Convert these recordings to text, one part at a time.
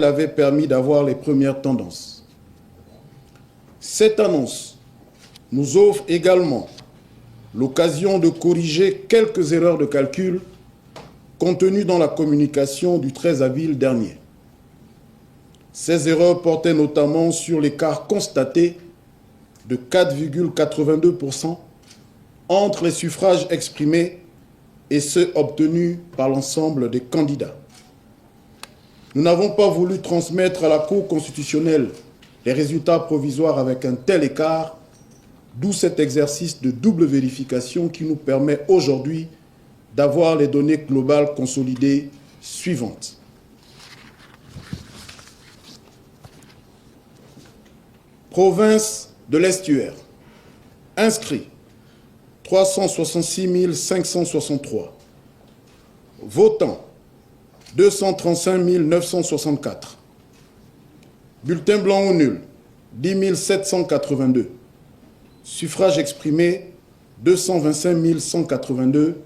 avait permis d'avoir les premières tendances. Cette annonce nous offre également l'occasion de corriger quelques erreurs de calcul contenues dans la communication du 13 avril dernier. Ces erreurs portaient notamment sur l'écart constaté de 4,82% entre les suffrages exprimés et ceux obtenus par l'ensemble des candidats. Nous n'avons pas voulu transmettre à la Cour constitutionnelle les résultats provisoires avec un tel écart, d'où cet exercice de double vérification qui nous permet aujourd'hui d'avoir les données globales consolidées suivantes. Province de l'Estuaire. Inscrits 366 563. Votants 235 964. Bulletins blancs ou nuls 10 782. Suffrages exprimés 225 182.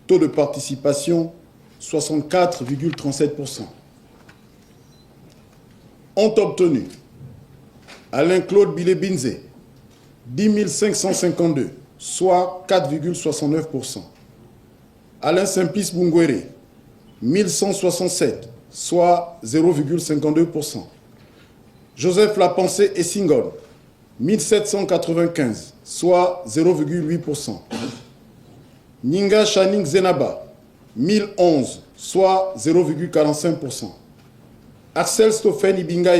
Taux de participation 64,37%. Ont obtenu Alain-Claude Bilé-Binzé 10 552, soit 4,69%. Alain Simplice Bungwere 1167, soit 0,52%. Joseph Lapensé Essingol 1795, soit 0,8%. Ninga Chaning Zenaba 1011, soit 0,45%. Axel Stoffen Ibinga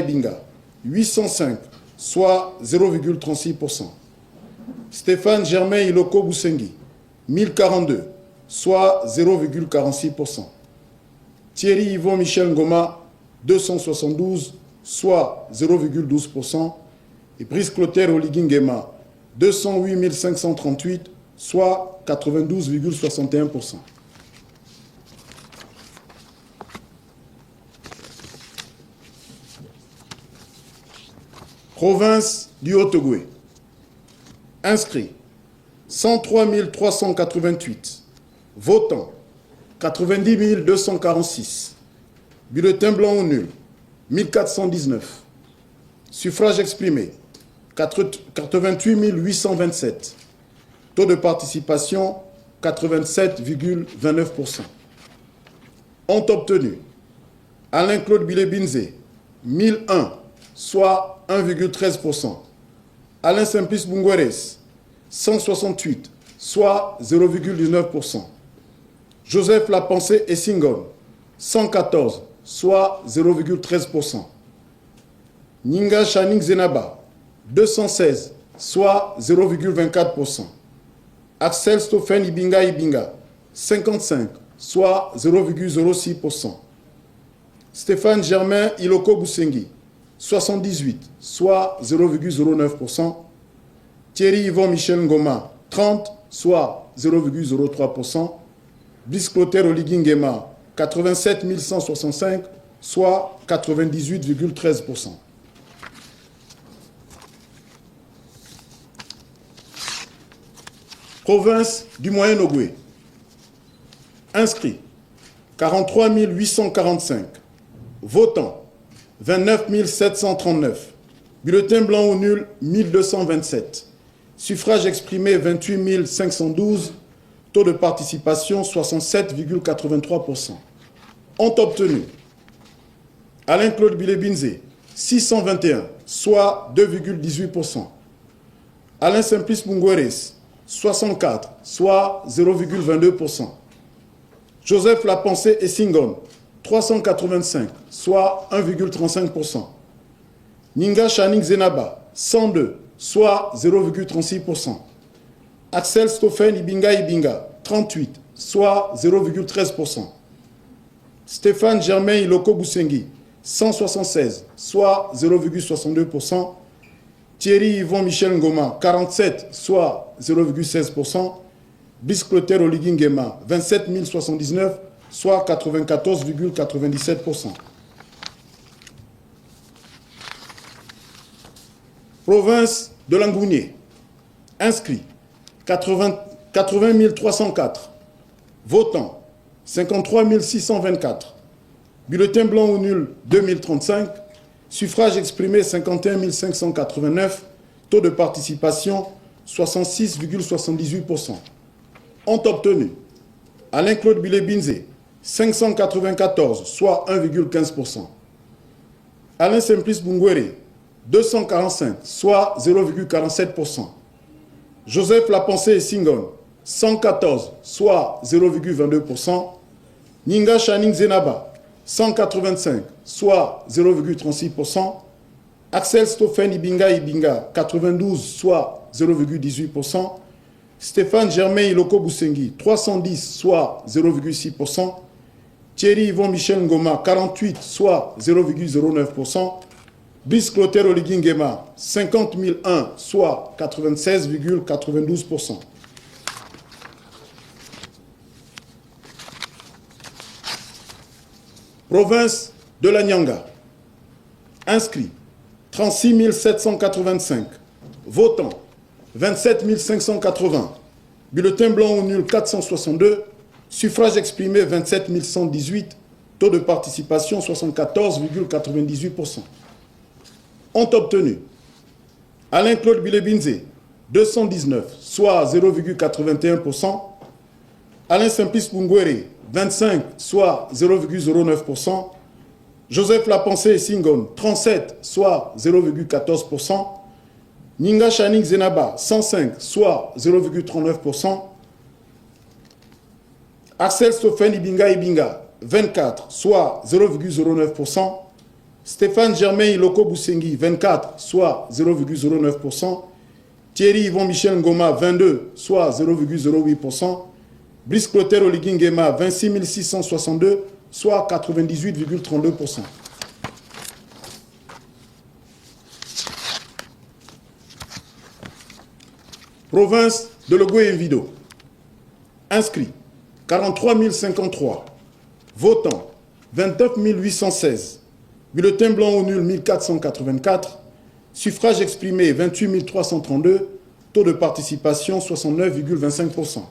805, soit 0,36%. Stéphane Germain Iloko Boussengi 1042, soit 0,46%. Thierry Yvon Michel Ngoma 272, soit 0,12%. Et Brice Clotaire Oligingema 208 538, soit 92,61%. Province du Haut-Ogooué. Inscrits 103 388. Votants 90 246. Bulletins blancs ou nuls 1419. Suffrages exprimés 88 827. Taux de participation 87,29%. Ont obtenu Alain-Claude Bilé-Binzé 1001, soit 1,13%. Alain Simplice Bungweres 168, soit 0,19%. Joseph Lapensé Essingol 114, soit 0,13%. Ninga Chaning Zenaba 216, soit 0,24%. Axel Stoffen Ibinga 55, soit 0,06%. Stéphane Germain Iloko Boussengi 78, soit 0,09%. Thierry Yvon Michel Ngoma 30, soit 0,03%. Brice Clotaire Oligingema 87 165, soit 98,13%. Province du Moyen-Ogooué. Inscrits 43 845. Votants 29 739. Bulletins blancs ou nuls 1227. Suffrages exprimés 28 512. Taux de participation 67,83%. Ont obtenu Alain-Claude Bilé-Binzé 621, soit 2,18%. Alain Simplice Bungweres 64, soit 0,22%. Joseph Lapensé Essingol 385, soit 1,35%. Ninga Chaning Zenaba 102, soit 0,36%. Axel Stoffen Ibinga 38, soit 0,13%. Stéphane Germain Iloko Boussengi 176, soit 0,62%. Thierry Yvon Michel Ngoma 47, soit 0,16%. Brice Clotaire Oligingema 27 079, soit 94,97%. Province de Langounié. Inscrits 80 304. Votants 53 624. Bulletin blanc ou nul, 2035. Suffrage exprimé, 51 589. Taux de participation, 66,78%. Ont obtenu Alain-Claude Bilé-Binzé, 594, soit 1,15%. Alain Simplice Bungwere, 245, soit 0,47%. Joseph Lapensée et Singon, 114, soit 0,22%. Ninga Chaning Zenaba, 185, soit 0,36%. Axel Stoffen Ibinga, 92, soit 0,18%. Stéphane Germain Iloko Boussengi, 310, soit 0,6%. Thierry Yvon Michel Ngoma, 48, soit 0,09%. Brice Clotaire Oligui Nguema, 50 001, soit 96,92%. Province de la Nyanga. Inscrits 36 785. Votants 27 580. Bulletin blanc ou nul 462. Suffrage exprimé 27 118. Taux de participation 74,98%. Ont obtenu Alain-Claude Bilé-Binzé, 219, soit 0,81%. Alain Simplice Bungwere, 25, soit 0,09%. Joseph Lapensée et Singon, 37, soit 0,14%. Ninga Chaning Zenaba, 105, soit 0,39%. Axel Stoffen Ibinga, 24, soit 0,09%. Stéphane Germain Iloko Boussengi, 24, soit 0,09%. Thierry Yvon Michel Ngoma, 22, soit 0,08%. Brice Clotaire Oligui Nguema, 26 662, soit 98,32%. Province de Logoué-Vido. Inscrits 43 053. Votants 29 816. Bulletin blanc ou nul 1484. Suffrage exprimé 28 332. Taux de participation 69,25%.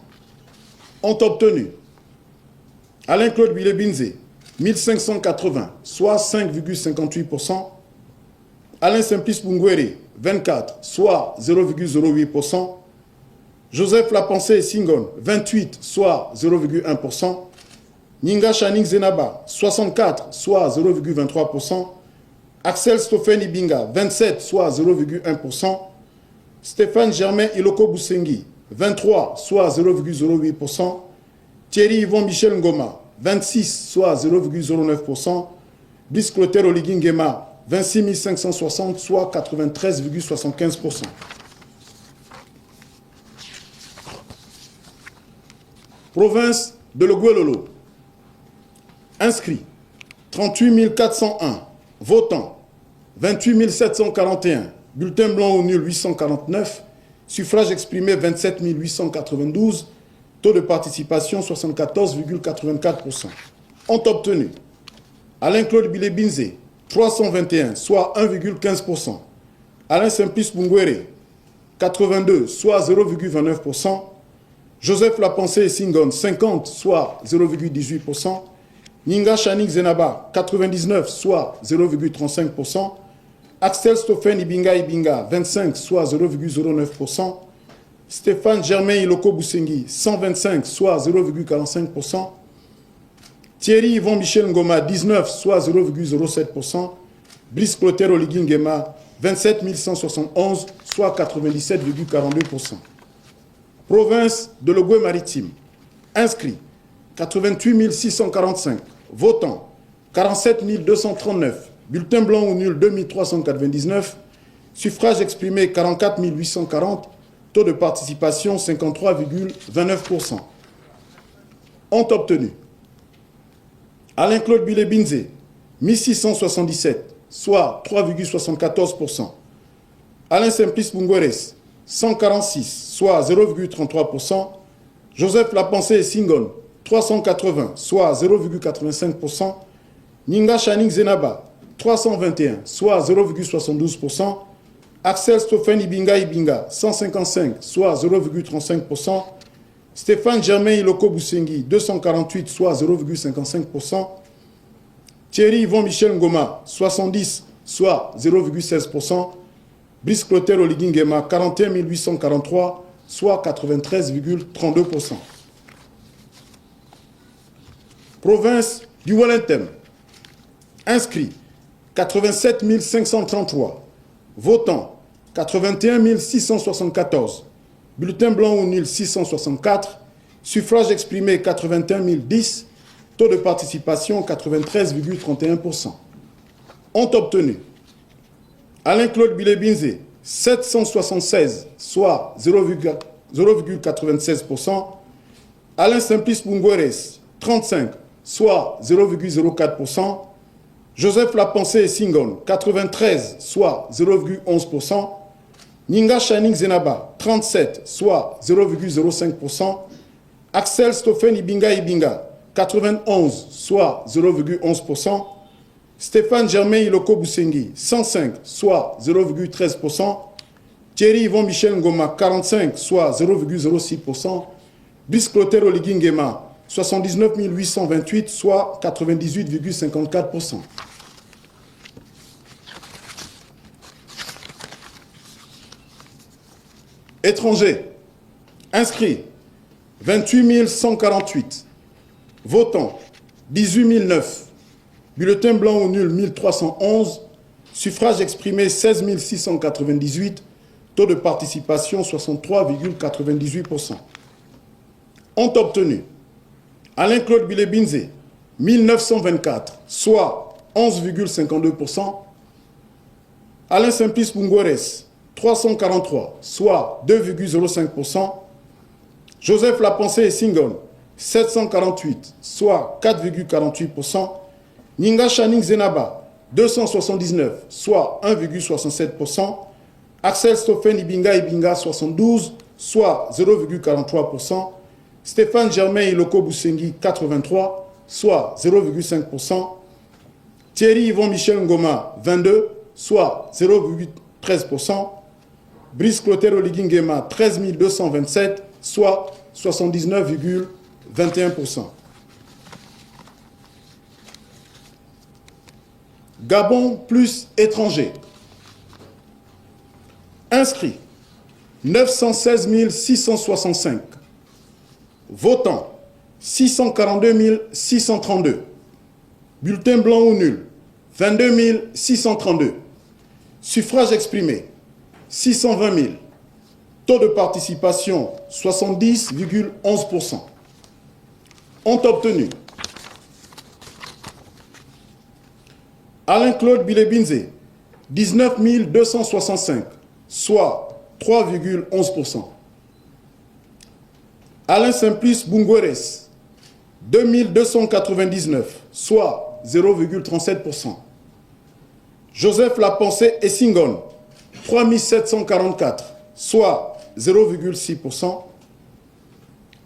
Ont obtenu Alain-Claude Bilé-Binzé, 1580, soit 5,58%. Alain Simplice Bungwere, 24, soit 0,08%. Joseph Lapensée et Singon, 28, soit 0,1%. Ninga Chaning Zenaba, 64, soit 0,23%. Axel Stoffen Ibinga, 27, soit 0,1%. Stéphane Germain Iloko Boussengi, 23, soit 0,08%. Thierry Yvon Michel Ngoma, 26, soit 0,09%. Brice Clotaire Oligui Nguema, 26 560, soit 93,75%. Province de Logoué-Lolo. Inscrits 38 401. Votants 28 741. Bulletin blanc ou nul 849. Suffrage exprimé 27 892. Taux de participation 74,84%. Ont obtenu Alain-Claude Bilé-Binzé, 321, soit 1,15%. Alain Simplice Bungwere, 82, soit 0,29%. Joseph Lapensée et Singon, 50, soit 0,18%. Ninga Chaning Zenaba, 99, soit 0,35%. Axel Stoffen Ibinga, 25, soit 0,09%. Stéphane Germain Iloko Boussengi, 125, soit 0,45%. Thierry Yvon Michel Ngoma, 19, soit 0,07%. Brice Clotaire Oligui Nguema, 27 171, soit 97,42%. Province de Logoué-Maritime. Inscrits 88 645. Votants 47 239. Bulletin blanc ou nul 2399. Suffrage exprimé 44 840. Taux de participation 53,29%. Ont obtenu Alain-Claude Bilé-Binzé, 1677, soit 3,74%. Alain Simplice Bungwere, 146, soit 0,33%. Joseph Lapensée et Singon, 380, soit 0,85%. Ninga Chaning Zenaba, 321, soit 0,72%. Axel Stoffen Ibinga, 155, soit 0,35%. Stéphane Germain Iloko Boussengi, 248, soit 0,55%. Thierry Yvon Michel Ngoma, 70, soit 0,16%. Brice Clotaire Oligui Nguema, 41 843, soit 93,32%. Province du Wellington. Inscrits, 87 533. Votants, 81 674. Bulletin blanc ou nul, 664. Suffrage exprimé, 81 010. Taux de participation, 93,31%. Ont obtenu Alain-Claude Bilebinze, 776, soit 0,96%. Alain Simplice Bungueres, 35, soit 0,04%. Joseph Lapensé et Singon, 93, soit 0,11%. Ninga Channing Zenaba, 37, soit 0,05%. Axel Stoffen Ibinga, 91, soit 0,11%. Stéphane Germain Iloko Boussengi, 105, soit 0,13%. Thierry Yvon Michel Ngoma, 45, soit 0,06%. Brice Clotaire Oligui Nguema, 79 828, soit 98,54%. Étrangers. Inscrits, 28 148. Votants, 18 009. Bulletin blanc ou nul, 1311. Suffrage exprimé, 16 698. Taux de participation, 63,98%. Ont obtenu Alain-Claude Bilebinze, 1924, soit 11,52%. Alain Simplice Bungueres, 343, soit 2,05%. Joseph Lapensé et Singon, 748, soit 4,48%. Ninga Channing Zenaba, 279, soit 1,67%. Axel Stoffen Ibinga, 72, soit 0,43%. Stéphane Germain Iloko Boussengi, 83, soit 0,5%. Thierry Yvon Michel Ngoma, 22, soit 0,13%. Brice Clotaire Oligui Nguema, 13 227, soit 79,21%. Gabon plus étrangers. Inscrits, 916 665. Votants, 642 632. Bulletin blanc ou nul, 22 632. Suffrage exprimé, 620 000. Taux de participation, 70,11%. Ont obtenu Alain-Claude Bilebinze, 19 265, soit 3,11%. Alain Simplice Bungueres, 2299, soit 0,37%. Joseph Lapensé et Singon, 3744, soit 0,6%.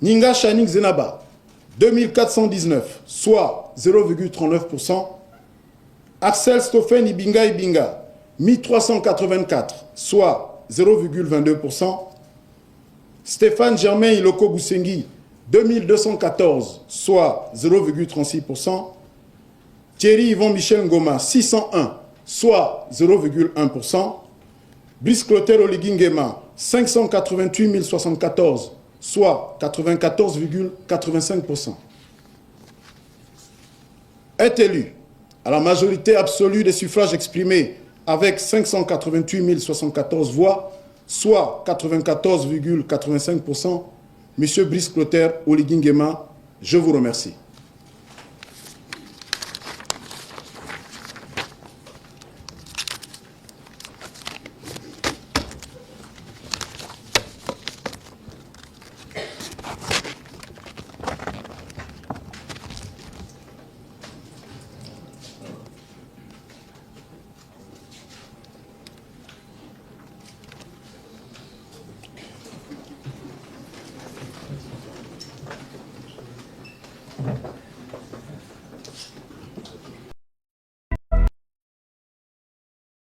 Ninga Channing Zenaba, 2419, soit 0,39%. Axel Stoffen Ibinga, 1384, soit 0,22%. Stéphane Germain Iloko Boussengi, 2214, soit 0,36%. Thierry Yvon Michel Ngoma, 601, soit 0,1%. Brice Clotaire Oligui Nguema, 588 074, soit 94,85%. Est élu à la majorité absolue des suffrages exprimés avec 588 074 voix, soit 94,85%, M. Brice Clotaire Oligui Nguema, je vous remercie.